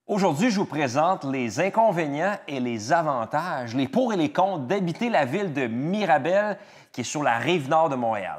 Aujourd'hui, je vous présente les inconvénients et les avantages, les pour et les contre d'habiter la ville de Mirabel, qui est sur la rive nord de Montréal.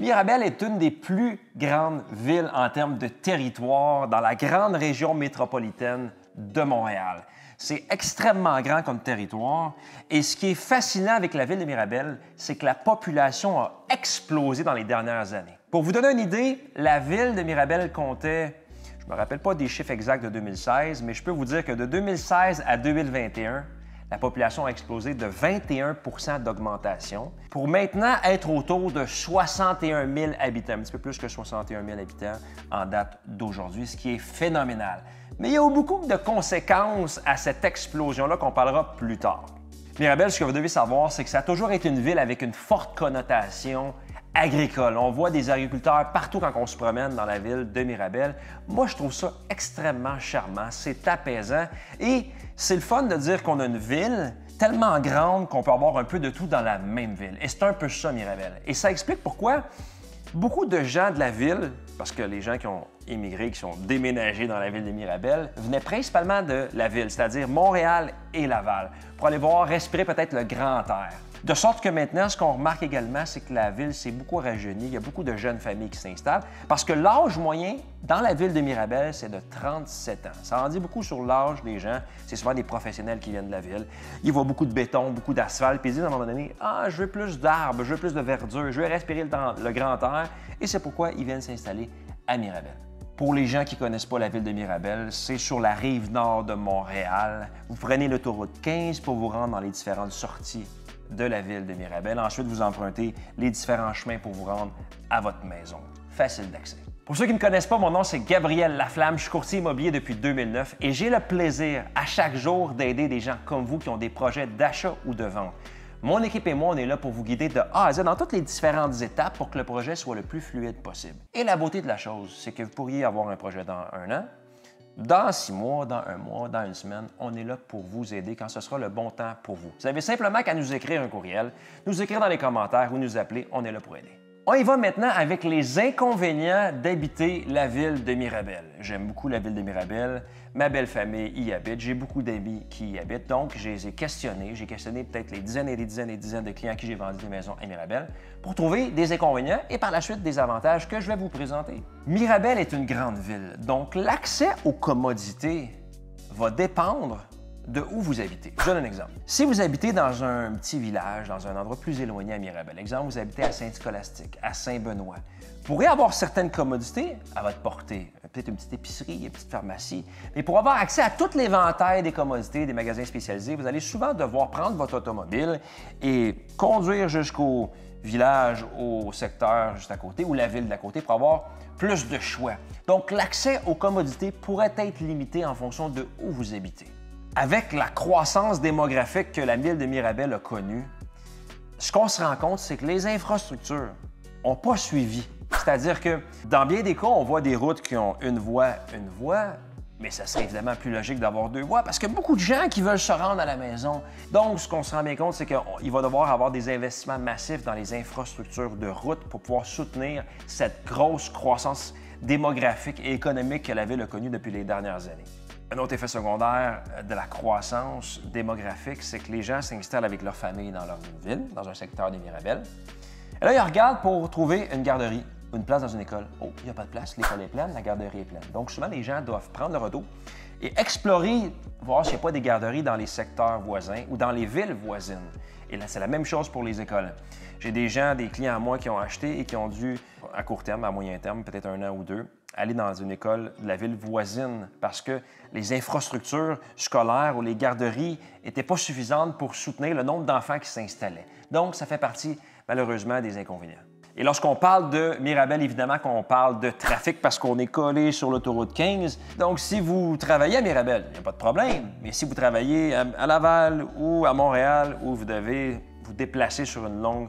Mirabel est une des plus grandes villes en termes de territoire dans la grande région métropolitaine de Montréal. C'est extrêmement grand comme territoire et ce qui est fascinant avec la ville de Mirabel, c'est que la population a explosé dans les dernières années. Pour vous donner une idée, la ville de Mirabel comptait, je ne me rappelle pas des chiffres exacts de 2016, mais je peux vous dire que de 2016 à 2021, la population a explosé de 21 % d'augmentation pour maintenant être autour de 61 000 habitants, un petit peu plus que 61 000 habitants en date d'aujourd'hui, ce qui est phénoménal. Mais il y a eu beaucoup de conséquences à cette explosion-là qu'on parlera plus tard. Mirabel, ce que vous devez savoir, c'est que ça a toujours été une ville avec une forte connotation agricole. On voit des agriculteurs partout quand on se promène dans la ville de Mirabel. Moi, je trouve ça extrêmement charmant, c'est apaisant et c'est le fun de dire qu'on a une ville tellement grande qu'on peut avoir un peu de tout dans la même ville. Et c'est un peu ça, Mirabel. Et ça explique pourquoi beaucoup de gens de la ville, parce que les gens qui ont immigré, qui sont déménagés dans la ville de Mirabel, venaient principalement de la ville, c'est-à-dire Montréal et Laval, pour aller voir, respirer peut-être le grand air. De sorte que maintenant, ce qu'on remarque également, c'est que la ville s'est beaucoup rajeunie. Il y a beaucoup de jeunes familles qui s'installent parce que l'âge moyen dans la ville de Mirabel, c'est de 37 ans. Ça en dit beaucoup sur l'âge des gens. C'est souvent des professionnels qui viennent de la ville. Ils voient beaucoup de béton, beaucoup d'asphalte, puis ils disent à un moment donné « Ah, je veux plus d'arbres, je veux plus de verdure, je veux respirer le grand air. » Et c'est pourquoi ils viennent s'installer à Mirabel. Pour les gens qui ne connaissent pas la ville de Mirabel, c'est sur la rive nord de Montréal. Vous prenez l'autoroute 15 pour vous rendre dans les différentes sorties de la ville de Mirabel. Ensuite, vous empruntez les différents chemins pour vous rendre à votre maison. Facile d'accès. Pour ceux qui ne me connaissent pas, mon nom, c'est Gabriel Laflamme. Je suis courtier immobilier depuis 2009 et j'ai le plaisir à chaque jour d'aider des gens comme vous qui ont des projets d'achat ou de vente. Mon équipe et moi, on est là pour vous guider de A à Z dans toutes les différentes étapes pour que le projet soit le plus fluide possible. Et la beauté de la chose, c'est que vous pourriez avoir un projet dans 1 an, dans 6 mois, dans 1 mois, dans 1 semaine, on est là pour vous aider quand ce sera le bon temps pour vous. Vous avez simplement qu'à nous écrire un courriel, nous écrire dans les commentaires ou nous appeler, on est là pour aider. On y va maintenant avec les inconvénients d'habiter la ville de Mirabel. J'aime beaucoup la ville de Mirabel, ma belle famille y habite, j'ai beaucoup d'amis qui y habitent, donc je les ai questionnés. J'ai questionné peut-être les dizaines et des dizaines et des dizaines de clients à qui j'ai vendu des maisons à Mirabel pour trouver des inconvénients et par la suite des avantages que je vais vous présenter. Mirabel est une grande ville, donc l'accès aux commodités va dépendre de où vous habitez. Je donne un exemple. Si vous habitez dans un petit village, dans un endroit plus éloigné à Mirabel, exemple, vous habitez à Saint-Scolastique, à Saint-Benoît, vous pourrez avoir certaines commodités à votre portée, peut-être une petite épicerie, une petite pharmacie, mais pour avoir accès à tout l'éventail des commodités, des magasins spécialisés, vous allez souvent devoir prendre votre automobile et conduire jusqu'au village, au secteur juste à côté ou la ville d'à côté pour avoir plus de choix. Donc, l'accès aux commodités pourrait être limité en fonction de où vous habitez. Avec la croissance démographique que la ville de Mirabel a connue, ce qu'on se rend compte, c'est que les infrastructures n'ont pas suivi. C'est-à-dire que dans bien des cas, on voit des routes qui ont une voie, mais ça serait évidemment plus logique d'avoir 2 voies parce qu'il y a beaucoup de gens qui veulent se rendre à la maison. Donc, ce qu'on se rend bien compte, c'est qu'il va devoir avoir des investissements massifs dans les infrastructures de route pour pouvoir soutenir cette grosse croissance démographique et économique que la ville a connue depuis les dernières années. Un autre effet secondaire de la croissance démographique, c'est que les gens s'installent avec leur famille dans leur ville, dans un secteur des Mirabel. Et là, ils regardent pour trouver une garderie, une place dans une école. Oh, il n'y a pas de place, l'école est pleine, la garderie est pleine. Donc, souvent, les gens doivent prendre leur auto et explorer, voir s'il n'y a pas des garderies dans les secteurs voisins ou dans les villes voisines. Et là, c'est la même chose pour les écoles. J'ai des gens, des clients à moi qui ont acheté et qui ont dû, à court terme, à moyen terme, peut-être 1 an ou 2, aller dans une école de la ville voisine parce que les infrastructures scolaires ou les garderies n'étaient pas suffisantes pour soutenir le nombre d'enfants qui s'installaient. Donc, ça fait partie, malheureusement, des inconvénients. Et lorsqu'on parle de Mirabel, évidemment qu'on parle de trafic parce qu'on est collé sur l'autoroute 15. Donc, si vous travaillez à Mirabel, il n'y a pas de problème. Mais si vous travaillez à Laval ou à Montréal, où vous devez vous déplacer sur une longue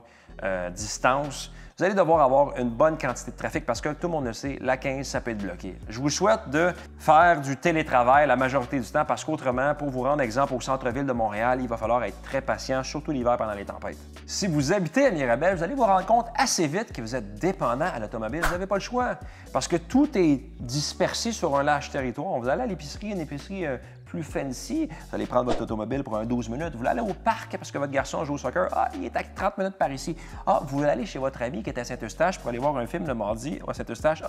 distance, vous allez devoir avoir une bonne quantité de trafic parce que tout le monde le sait, la 15, ça peut être bloqué. Je vous souhaite de faire du télétravail la majorité du temps parce qu'autrement, pour vous rendre exemple au centre-ville de Montréal, il va falloir être très patient, surtout l'hiver pendant les tempêtes. Si vous habitez à Mirabel, vous allez vous rendre compte assez vite que vous êtes dépendant à l'automobile. Vous n'avez pas le choix parce que tout est dispersé sur un large territoire. Vous allez à l'épicerie, une épicerie plus fancy, vous allez prendre votre automobile pour un 12 minutes, vous voulez aller au parc parce que votre garçon joue au soccer, il est à 30 minutes par ici. Vous voulez aller chez votre ami qui est à Saint-Eustache pour aller voir un film le mardi à Saint-Eustache.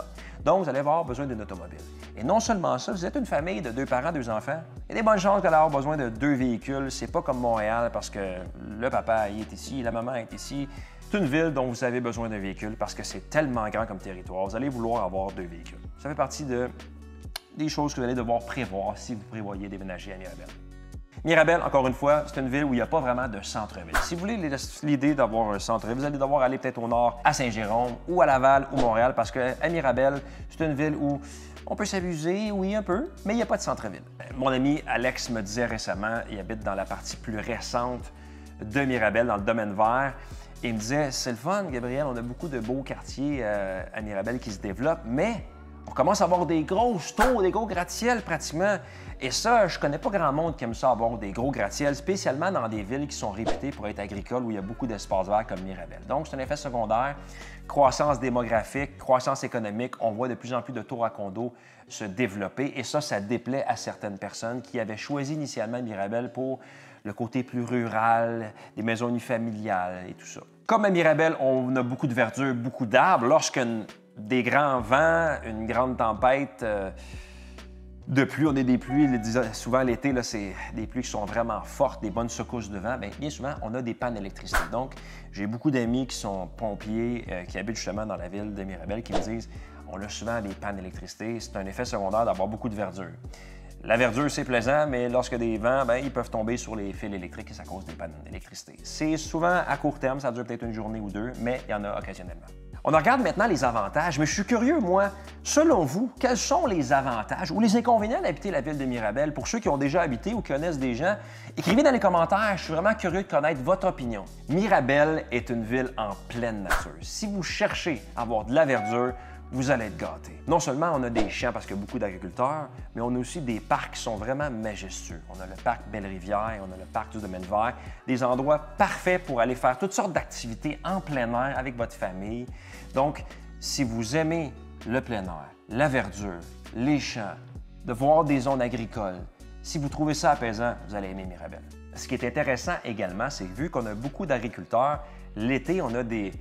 Donc, vous allez avoir besoin d'une automobile. Et non seulement ça, vous êtes une famille de 2 parents, 2 enfants, il y a des bonnes chances que vous allez avoir besoin de 2 véhicules. C'est pas comme Montréal parce que le papa il est ici, la maman est ici. C'est une ville dont vous avez besoin d'un véhicule parce que c'est tellement grand comme territoire. Vous allez vouloir avoir 2 véhicules. Ça fait partie des choses que vous allez devoir prévoir si vous prévoyez déménager à Mirabel. Mirabel, encore une fois, c'est une ville où il n'y a pas vraiment de centre-ville. Si vous voulez l'idée d'avoir un centre-ville, vous allez devoir aller peut-être au nord, à Saint-Jérôme, ou à Laval, ou Montréal, parce qu'à Mirabel, c'est une ville où on peut s'amuser, oui, un peu, mais il n'y a pas de centre-ville. Mon ami Alex me disait récemment, il habite dans la partie plus récente de Mirabel, dans le domaine vert, et il me disait, c'est le fun, Gabriel, on a beaucoup de beaux quartiers à Mirabel qui se développent, mais on commence à avoir des grosses tours, des gros gratte-ciels pratiquement. Et ça, je connais pas grand monde qui aime ça avoir des gros gratte-ciels, spécialement dans des villes qui sont réputées pour être agricoles où il y a beaucoup d'espaces verts comme Mirabel. Donc, c'est un effet secondaire. Croissance démographique, croissance économique, on voit de plus en plus de tours à condos se développer. Et ça déplaît à certaines personnes qui avaient choisi initialement Mirabel pour le côté plus rural, des maisons unifamiliales et tout ça. Comme à Mirabel, on a beaucoup de verdure, beaucoup d'arbres. Lorsque des grands vents, une grande tempête de pluie, on a des pluies, souvent l'été, c'est des pluies qui sont vraiment fortes, des bonnes secousses de vent, bien souvent, on a des pannes d'électricité. Donc, j'ai beaucoup d'amis qui sont pompiers, qui habitent justement dans la ville de Mirabel, qui me disent on a souvent des pannes d'électricité, c'est un effet secondaire d'avoir beaucoup de verdure. La verdure, c'est plaisant, mais lorsque des vents, ils peuvent tomber sur les fils électriques et ça cause des pannes d'électricité. C'est souvent à court terme, ça dure peut-être une journée ou 2, mais il y en a occasionnellement. On regarde maintenant les avantages, mais je suis curieux, moi, selon vous, quels sont les avantages ou les inconvénients d'habiter la ville de Mirabel? Pour ceux qui ont déjà habité ou connaissent des gens, écrivez dans les commentaires, je suis vraiment curieux de connaître votre opinion. Mirabel est une ville en pleine nature. Si vous cherchez à avoir de la verdure, vous allez être gâtés. Non seulement on a des champs parce qu'il y a beaucoup d'agriculteurs, mais on a aussi des parcs qui sont vraiment majestueux. On a le parc Belle-Rivière, on a le parc du Domaine vert, des endroits parfaits pour aller faire toutes sortes d'activités en plein air avec votre famille. Donc, si vous aimez le plein air, la verdure, les champs, de voir des zones agricoles, si vous trouvez ça apaisant, vous allez aimer Mirabel. Ce qui est intéressant également, c'est que vu qu'on a beaucoup d'agriculteurs, l'été, on a des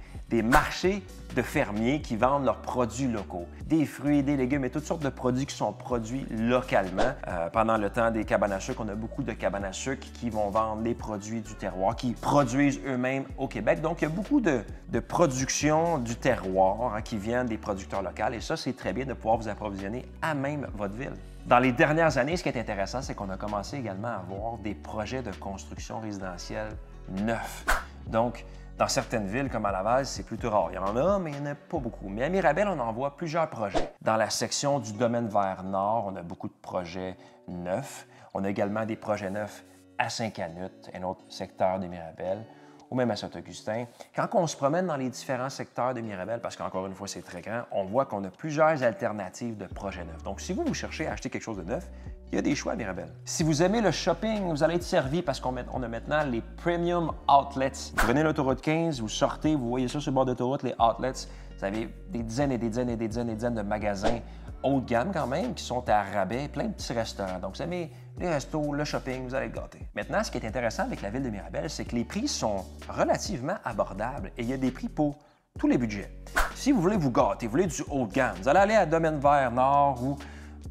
marchés de fermiers qui vendent leurs produits locaux. Des fruits, des légumes et toutes sortes de produits qui sont produits localement. Pendant le temps des cabanes à sucre, on a beaucoup de cabanes à sucre qui vont vendre les produits du terroir, qui produisent eux-mêmes au Québec. Donc, il y a beaucoup de production du terroir qui viennent des producteurs locaux. Et ça, c'est très bien de pouvoir vous approvisionner à même votre ville. Dans les dernières années, ce qui est intéressant, c'est qu'on a commencé également à avoir des projets de construction résidentielle neufs. Donc, dans certaines villes, comme à Laval, c'est plutôt rare. Il y en a, mais il n'y en a pas beaucoup. Mais à Mirabel, on en voit plusieurs projets. Dans la section du domaine vert nord, on a beaucoup de projets neufs. On a également des projets neufs à Saint-Canut, un autre secteur de Mirabel, ou même à Saint-Augustin. Quand on se promène dans les différents secteurs de Mirabel, parce qu'encore une fois, c'est très grand, on voit qu'on a plusieurs alternatives de projets neufs. Donc, si vous cherchez à acheter quelque chose de neuf, il y a des choix à Mirabel. Si vous aimez le shopping, vous allez être servi parce qu'on a maintenant les Premium Outlets. Vous prenez l'autoroute 15, vous sortez, vous voyez ça sur le bord d'autoroute, les outlets. Vous avez des dizaines et des dizaines et des dizaines et des dizaines de magasins haut de gamme quand même, qui sont à rabais, plein de petits restaurants. Donc, vous aimez les restos, le shopping, vous allez être gâtés. Maintenant, ce qui est intéressant avec la ville de Mirabel, c'est que les prix sont relativement abordables et il y a des prix pour tous les budgets. Si vous voulez vous gâter, vous voulez du haut de gamme, vous allez aller à Domaine vert nord ou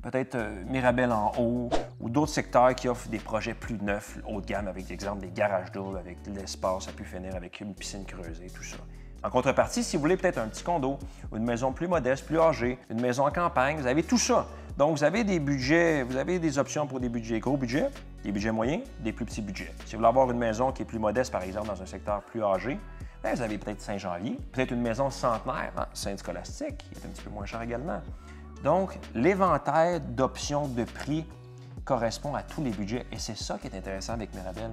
peut-être Mirabel en haut ou d'autres secteurs qui offrent des projets plus neufs, haut de gamme, avec, par exemple, des garages doubles, avec de l'espace à pu finir, avec une piscine creusée, tout ça. En contrepartie, si vous voulez peut-être un petit condo ou une maison plus modeste, plus âgée, une maison en campagne, vous avez tout ça. Donc, vous avez des budgets, vous avez des options pour des budgets gros budgets, des budgets moyens, des plus petits budgets. Si vous voulez avoir une maison qui est plus modeste, par exemple, dans un secteur plus âgé, bien, vous avez peut-être Saint-Janvier, peut-être une maison centenaire, Saint-Scolastique, qui est un petit peu moins cher également. Donc, l'éventail d'options de prix correspond à tous les budgets et c'est ça qui est intéressant avec Mirabel.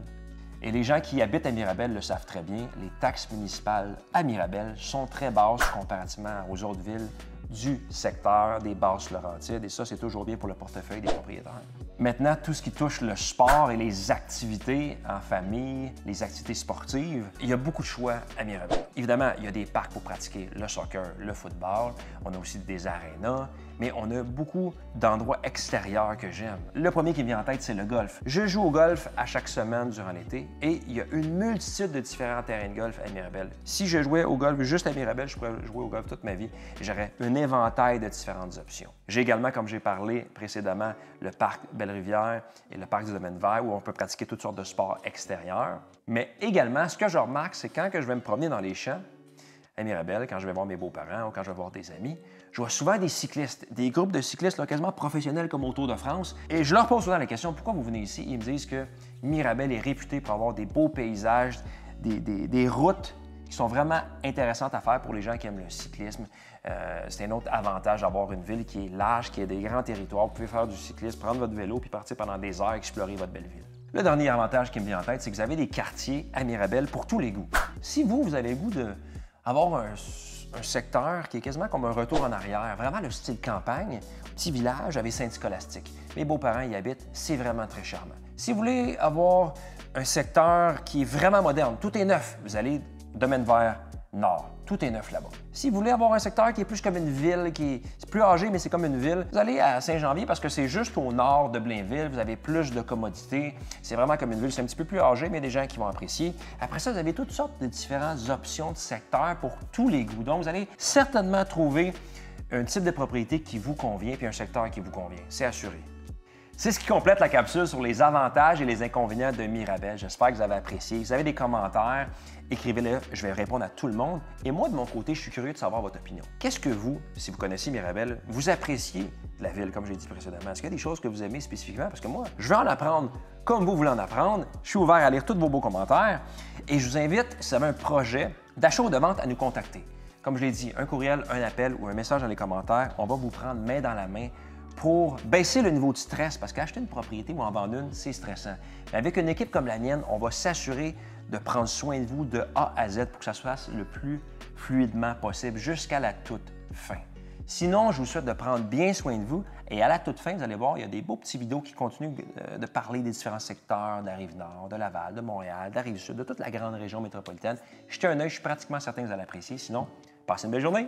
Et les gens qui habitent à Mirabel le savent très bien, les taxes municipales à Mirabel sont très basses comparativement aux autres villes du secteur des Basses-Laurentides. Et ça, c'est toujours bien pour le portefeuille des propriétaires. Maintenant, tout ce qui touche le sport et les activités en famille, les activités sportives, il y a beaucoup de choix à Mirabel. Évidemment, il y a des parcs pour pratiquer le soccer, le football. On a aussi des arénas, mais on a beaucoup d'endroits extérieurs que j'aime. Le premier qui me vient en tête, c'est le golf. Je joue au golf à chaque semaine durant l'été et il y a une multitude de différents terrains de golf à Mirabel. Si je jouais au golf juste à Mirabel, je pourrais jouer au golf toute ma vie. J'aurais un éventail de différentes options. J'ai également, comme j'ai parlé précédemment, le parc Belle-Rivière et le parc du Domaine Vert où on peut pratiquer toutes sortes de sports extérieurs. Mais également, ce que je remarque, c'est quand que je vais me promener dans les champs à Mirabel, quand je vais voir mes beaux-parents ou quand je vais voir des amis, je vois souvent des cyclistes, des groupes de cyclistes là, quasiment professionnels comme au Tour de France. Et je leur pose souvent la question, pourquoi vous venez ici? Ils me disent que Mirabel est réputé pour avoir des beaux paysages, des routes qui sont vraiment intéressantes à faire pour les gens qui aiment le cyclisme. C'est un autre avantage d'avoir une ville qui est large, qui a des grands territoires. Vous pouvez faire du cyclisme, prendre votre vélo puis partir pendant des heures explorer votre belle ville. Le dernier avantage qui me vient en tête, c'est que vous avez des quartiers à Mirabel pour tous les goûts. Si vous avez le goût d'avoir un secteur qui est quasiment comme un retour en arrière, vraiment le style campagne, petit village avec Saint-Scolastique. Mes beaux-parents y habitent, c'est vraiment très charmant. Si vous voulez avoir un secteur qui est vraiment moderne, tout est neuf, vous allez Domaine Vert Nord. Tout est neuf là-bas. Si vous voulez avoir un secteur qui est plus comme une ville, c'est plus âgé, mais c'est comme une ville, vous allez à Saint-Janvier parce que c'est juste au nord de Blainville. Vous avez plus de commodités. C'est vraiment comme une ville. C'est un petit peu plus âgé, mais des gens qui vont apprécier. Après ça, vous avez toutes sortes de différentes options de secteurs pour tous les goûts. Donc, vous allez certainement trouver un type de propriété qui vous convient puis un secteur qui vous convient. C'est assuré. C'est ce qui complète la capsule sur les avantages et les inconvénients de Mirabel. J'espère que vous avez apprécié. Si vous avez des commentaires, écrivez-les, je vais répondre à tout le monde. Et moi, de mon côté, je suis curieux de savoir votre opinion. Qu'est-ce que vous, si vous connaissez Mirabel, vous appréciez de la ville, comme j'ai dit précédemment? Est-ce qu'il y a des choses que vous aimez spécifiquement? Parce que moi, je veux en apprendre comme vous voulez en apprendre. Je suis ouvert à lire tous vos beaux commentaires. Et je vous invite, si vous avez un projet d'achat ou de vente, à nous contacter. Comme je l'ai dit, un courriel, un appel ou un message dans les commentaires, on va vous prendre main dans la main pour baisser le niveau de stress, parce qu'acheter une propriété ou en vendre une, c'est stressant. Mais avec une équipe comme la mienne, on va s'assurer de prendre soin de vous de A à Z pour que ça se fasse le plus fluidement possible jusqu'à la toute fin. Sinon, je vous souhaite de prendre bien soin de vous et à la toute fin, vous allez voir, il y a des beaux petits vidéos qui continuent de parler des différents secteurs de la Rive-Nord, de Laval, de Montréal, de la Rive-Sud, de toute la grande région métropolitaine. Jetez un œil, je suis pratiquement certain que vous allez apprécier. Sinon, passez une belle journée!